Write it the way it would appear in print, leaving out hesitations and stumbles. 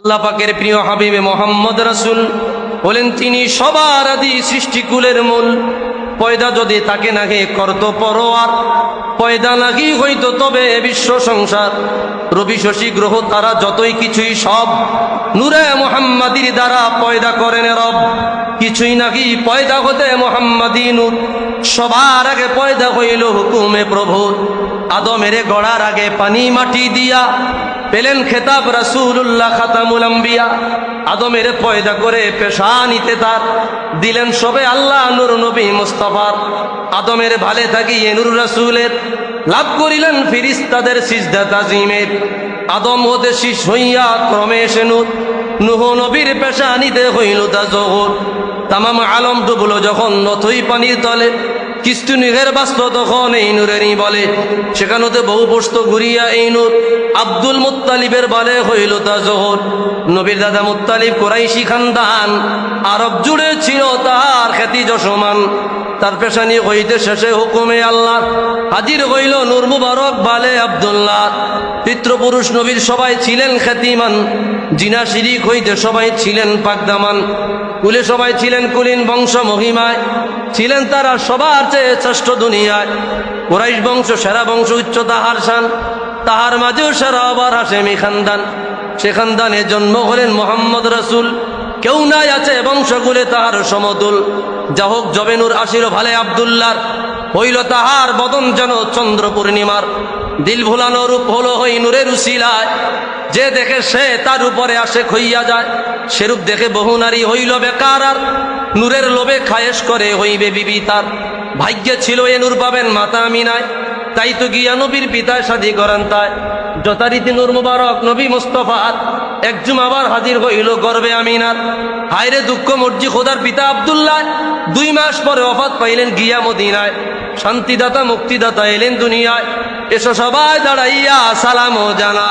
আল্লাহ পাকের প্রিয় হাবিবে মোহাম্মদ রাসূল বলেন, তিনি সবার আদি সৃষ্টিকুলের মূল। পয়দা যদি তাকে নাকি করত পরোয়ার, পয়দা নাকি হইতো তবে বিশ্ব সংসার। রবি শশী গ্রহ তারা যতই কিছুই সব নূরে মুহাম্মাদির দ্বারা পয়দা করেন রব। কিছুই নাকি পয়দা হতে মুহাম্মাদি নূর, সবার আগে পয়দা হইল হুকুমে প্রভু। আদমের গড়ার আগে পানি মাটি দিয়া পেলেন খেতাব রাসূলুল্লাহ খাতামুল আম্বিয়া। আদমের পয়দা করে পেশানিতে তার দিলেন সবে আল্লাহ নূর নবী মুস্তাফার। আদমের ভালে থাকিয়ে নূর রাসূলের লাভ করিলেন ফিরিস্তাদের সিজদা তাজিমের। আদম হতে শীষ হইয়া ক্রমে এসে নূহ নবীর পেশানিতে হইল তা জোহর। তামাম আলম ডুবলো যখন নথই পানির তলে, কিস্তু নিঘের বাস্ত তখন এই নূরেরই বলে। সেখানেতে বহু বস্তু ঘুরিয়া এই নূর আব্দুল মুত্তালিবের বলে হইল তা জোহর। নবীর দাদা মুত্তালিব কুরাইশি খানদান, আরব জুড়ে ছিল তার খ্যাতি যশমান। তার পেশানি হইতে শেষে হুকুমে আল্লাহ হাজির হইল নূর মুবারক বালে আব্দুল্লাহ। পিতৃপুরুষ নবীর সবাই ছিলেন খ্যাতিমান, জিনা শিরিক হইতে সবাই ছিলেন পাকদামান। কুলে সবাই ছিলেন কুলীন বংশ মহিমায়, ছিলেন তারা সবার চেয়ে শ্রেষ্ঠ দুনিয়ায়। কুরাইশ বংশ সেরা বংশ, উচ্চ তাহার শান, তাহার মাঝেও সেরা আবার হাশেমি খানদান। সে খানদানে জন্ম হলেন মোহাম্মদ রাসূল, কেউ নাই আছে বংশকুলে তাহার সমতুল। যা হোক জবে নূর আসিল ভালে আব্দুল্লাহর, হইল তাহার বদন যেন চন্দ্র পূর্ণিমার। দিল ভুলানো রূপ হলো হই নূরের উসিলায়, যে দেখে সে তার উপরে আসে হইয়া যায়। সেরূপ দেখে বহু নারী হইল বেকার, আর নূরের লোভে খায়েশ করে হইবে বিবি তার। ভাগ্যে ছিল এ নূর পাবেন মাতা আমিনায়, তাই তো গিয়া নবীর পিতায় শাদী করেন তাই। যথারীতি নূর মুবারক নবী মুস্তাফার একজুম আবার হাজির হইল গর্বে আমিনার। হায়রে দুঃখ মর্জি খোদার পিতা আব্দুল্লাহ 2 মাস পরে ওফাত পাইলেন গিয়া মদিনায়। শান্তিদাতা মুক্তিদাতা এলেন দুনিয়ায়, এসো সবাই দাঁড়াইয়া সালাম জানা।